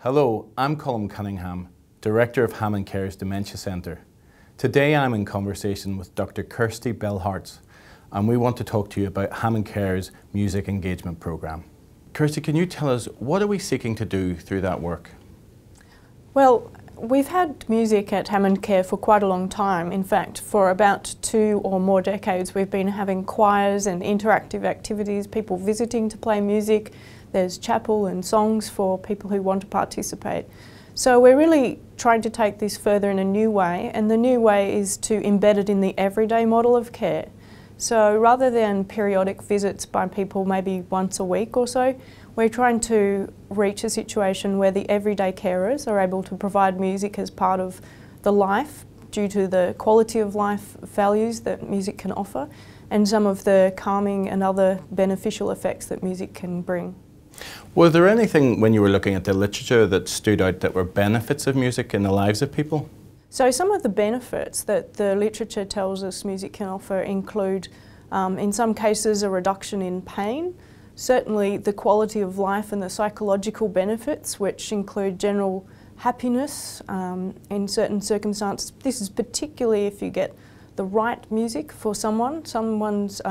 Hello, I'm Colm Cunningham, Director of Ham and Care's Dementia Centre. Today I'm in conversation with Dr Kirsty Beilharz, and we want to talk to you about Ham and Care's Music Engagement Programme. Kirsty, can you tell us, what are we seeking to do through that work? Well, we've had music at Ham and Care for quite a long time. In fact, for about 2 or more decades we've been having choirs and interactive activities, people visiting to play music. There's chapel and songs for people who want to participate. So we're really trying to take this further in a new way, and the new way is to embed it in the everyday model of care. So rather than periodic visits by people maybe once a week or so, we're trying to reach a situation where the everyday carers are able to provide music as part of the life due to the quality of life values that music can offer and some of the calming and other beneficial effects that music can bring. Was there anything when you were looking at the literature that stood out that were benefits of music in the lives of people? So some of the benefits that the literature tells us music can offer include, in some cases, a reduction in pain, certainly the quality of life and the psychological benefits, which include general happiness in certain circumstances. This is particularly if you get the right music for someone's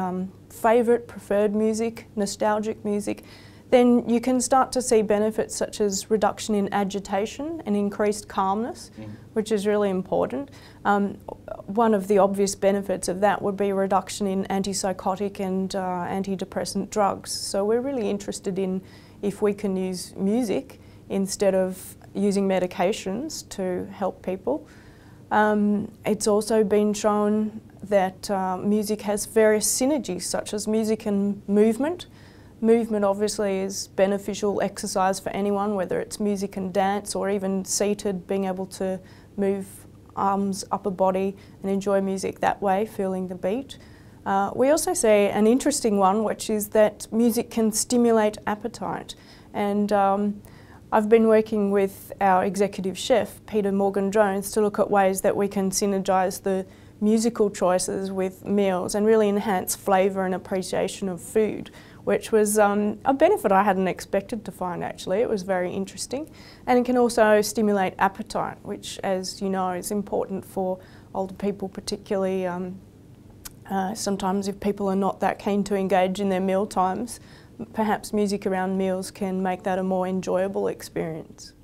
favourite, preferred music, nostalgic music. Then you can start to see benefits such as reduction in agitation and increased calmness, which is really important. One of the obvious benefits of that would be a reduction in antipsychotic and antidepressant drugs. So we're really interested in if we can use music instead of using medications to help people. It's also been shown that music has various synergies, such as music and movement. Movement obviously is beneficial exercise for anyone, whether it's music and dance or even seated, being able to move arms, upper body and enjoy music that way, feeling the beat. We also see an interesting one, which is that music can stimulate appetite. And I've been working with our executive chef, Peter Morgan-Jones, to look at ways that we can synergise the musical choices with meals and really enhance flavour and appreciation of food, which was a benefit I hadn't expected to find actually. It was very interesting. And it can also stimulate appetite, which, as you know, is important for older people particularly. Sometimes if people are not that keen to engage in their meal times, perhaps music around meals can make that a more enjoyable experience.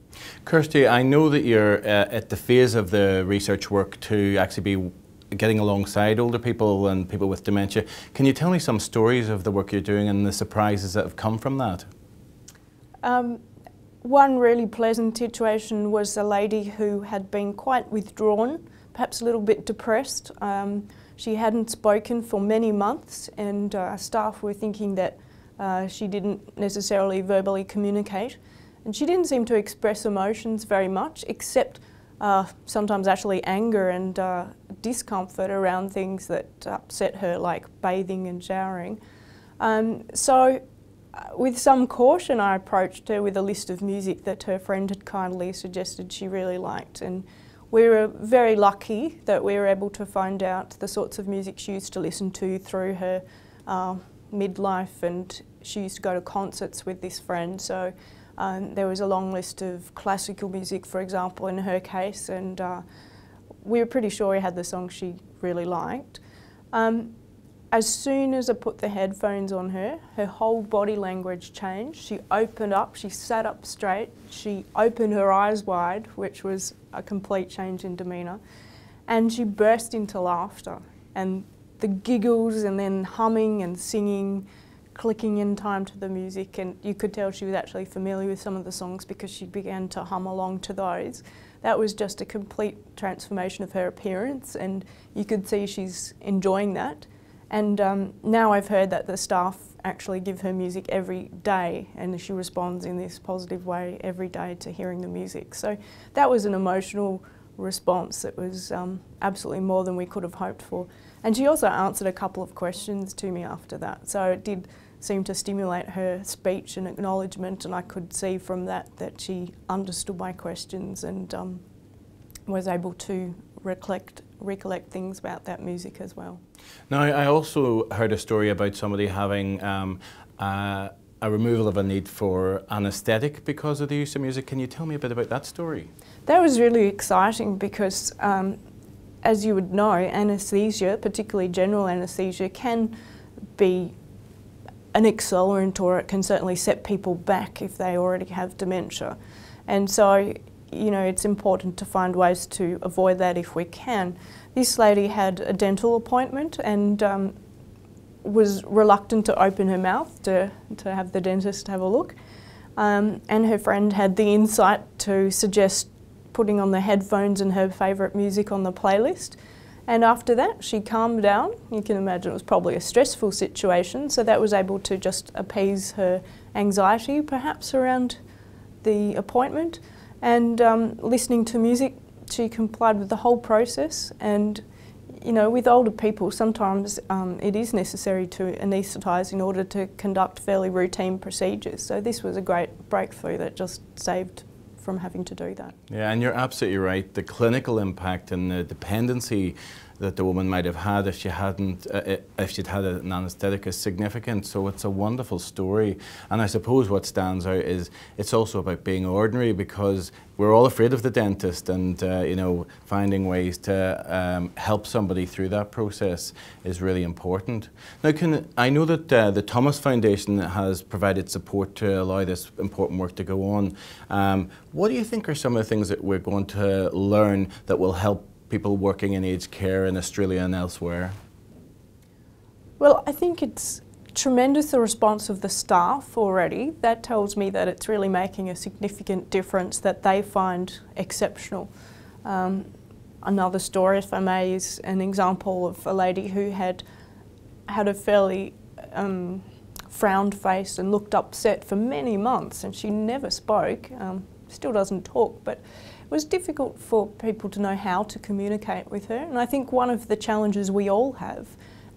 Kirsty, I know that you're at the phase of the research work to actually be getting alongside older people and people with dementia. Can you tell me some stories of the work you're doing and the surprises that have come from that? One really pleasant situation was a lady who had been quite withdrawn, perhaps a little bit depressed. She hadn't spoken for many months, and staff were thinking that she didn't necessarily verbally communicate. And she didn't seem to express emotions very much, except sometimes actually anger and discomfort around things that upset her, like bathing and showering. So with some caution I approached her with a list of music that her friend had kindly suggested she really liked, and we were very lucky that we were able to find out the sorts of music she used to listen to through her midlife, and she used to go to concerts with this friend. So there was a long list of classical music, for example, in her case, and we were pretty sure we had the song she really liked. As soon as I put the headphones on her, her whole body language changed. She opened up, she sat up straight, she opened her eyes wide, which was a complete change in demeanour, and she burst into laughter. And the giggles and then humming and singing, clicking in time to the music, and you could tell she was actually familiar with some of the songs because she began to hum along to those. That was just a complete transformation of her appearance, and you could see she's enjoying that. And now I've heard that the staff actually give her music every day, and she responds in this positive way every day to hearing the music. So that was an emotional response that was absolutely more than we could have hoped for. And she also answered a couple of questions to me after that, so it did seem to stimulate her speech and acknowledgement, and I could see from that that she understood my questions and was able to recollect things about that music as well. Now, I also heard a story about somebody having a removal of a need for anaesthetic because of the use of music. Can you tell me a bit about that story? That was really exciting because, as you would know, anaesthesia, particularly general anaesthesia, can be an accelerant, or it can certainly set people back if they already have dementia. And so, you know, it's important to find ways to avoid that if we can. This lady had a dental appointment and was reluctant to open her mouth to have the dentist have a look. And her friend had the insight to suggest putting on the headphones and her favourite music on the playlist. And after that, she calmed down. You can imagine it was probably a stressful situation, so that was able to just appease her anxiety, perhaps, around the appointment. And listening to music, she complied with the whole process. And, you know, with older people, sometimes it is necessary to anaesthetise in order to conduct fairly routine procedures. So this was a great breakthrough that just saved from having to do that. Yeah, and you're absolutely right. The clinical impact and the dependency that the woman might have had if she hadn't, if she'd had an anaesthetic is significant. So it's a wonderful story. And I suppose what stands out is it's also about being ordinary, because we're all afraid of the dentist, and you know, finding ways to help somebody through that process is really important. Now, I know that the Thomas Foundation has provided support to allow this important work to go on. What do you think are some of the things that we're going to learn that will help people working in aged care in Australia and elsewhere? Well, I think it's tremendous, the response of the staff already. That tells me that it's really making a significant difference, that they find exceptional. Another story, if I may, is an example of a lady who had a fairly frowned face and looked upset for many months, and she never spoke, still doesn't talk, but it was difficult for people to know how to communicate with her. And I think one of the challenges we all have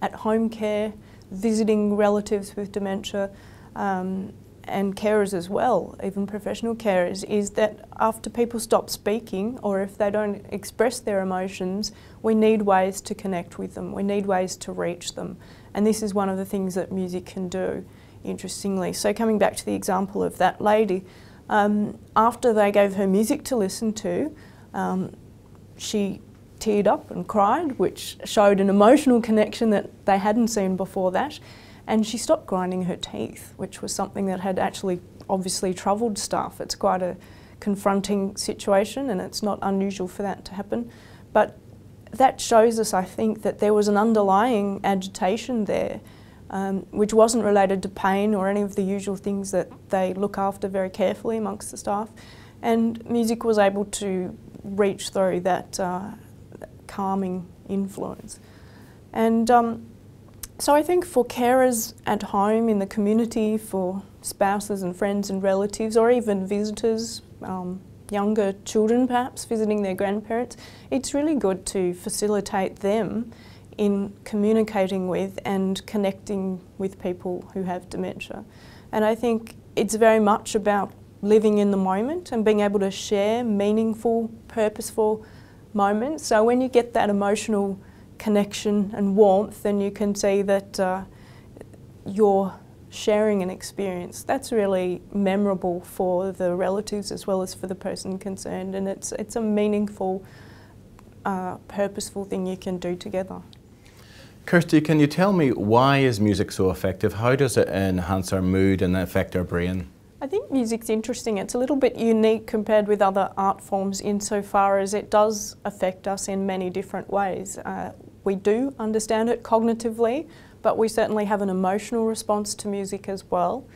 at home care, visiting relatives with dementia, and carers as well, even professional carers, is that after people stop speaking, or if they don't express their emotions, we need ways to connect with them, we need ways to reach them. And this is one of the things that music can do, interestingly. So coming back to the example of that lady, after they gave her music to listen to, she teared up and cried, which showed an emotional connection that they hadn't seen before that. And she stopped grinding her teeth, which was something that had actually obviously troubled staff. It's quite a confronting situation, and it's not unusual for that to happen. But that shows us, I think, that there was an underlying agitation there, which wasn't related to pain or any of the usual things that they look after very carefully amongst the staff. And music was able to reach through that calming influence. And so I think for carers at home, in the community, for spouses and friends and relatives, or even visitors, younger children perhaps visiting their grandparents, it's really good to facilitate them in communicating with and connecting with people who have dementia. And I think it's very much about living in the moment and being able to share meaningful, purposeful moments. So when you get that emotional connection and warmth, then you can see that you're sharing an experience that's really memorable for the relatives as well as for the person concerned, and it's a meaningful, purposeful thing you can do together. Kirsty, can you tell me, why is music so effective? How does it enhance our mood and affect our brain? I think music's interesting. It's a little bit unique compared with other art forms insofar as it does affect us in many different ways. We do understand it cognitively, but we certainly have an emotional response to music as well.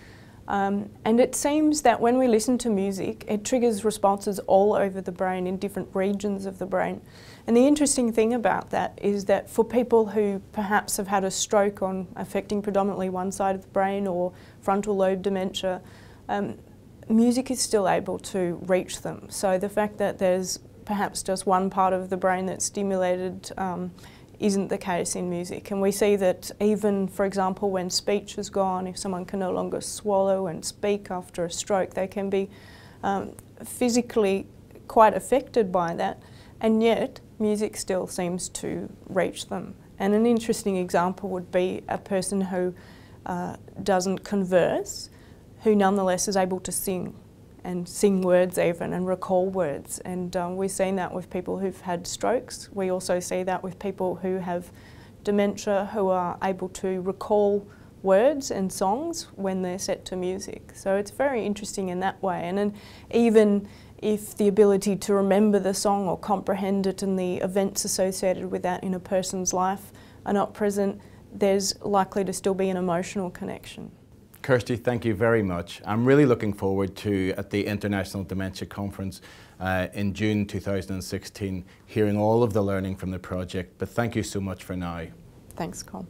And it seems that when we listen to music, it triggers responses all over the brain, in different regions of the brain. And the interesting thing about that is that for people who perhaps have had a stroke affecting predominantly one side of the brain, or frontal lobe dementia, music is still able to reach them. So the fact that there's perhaps just one part of the brain that's stimulated isn't the case in music. And we see that even, for example, when speech is gone, if someone can no longer swallow and speak after a stroke, they can be physically quite affected by that, and yet music still seems to reach them. And an interesting example would be a person who doesn't converse, who nonetheless is able to sing, and sing words even, and recall words. And we've seen that with people who've had strokes. We also see that with people who have dementia, who are able to recall words and songs when they're set to music. So it's very interesting in that way. And then even if the ability to remember the song or comprehend it and the events associated with that in a person's life are not present, there's likely to still be an emotional connection. Kirsty, thank you very much. I'm really looking forward to, at the International Dementia Conference in June 2016, hearing all of the learning from the project. But thank you so much for now. Thanks, Colm.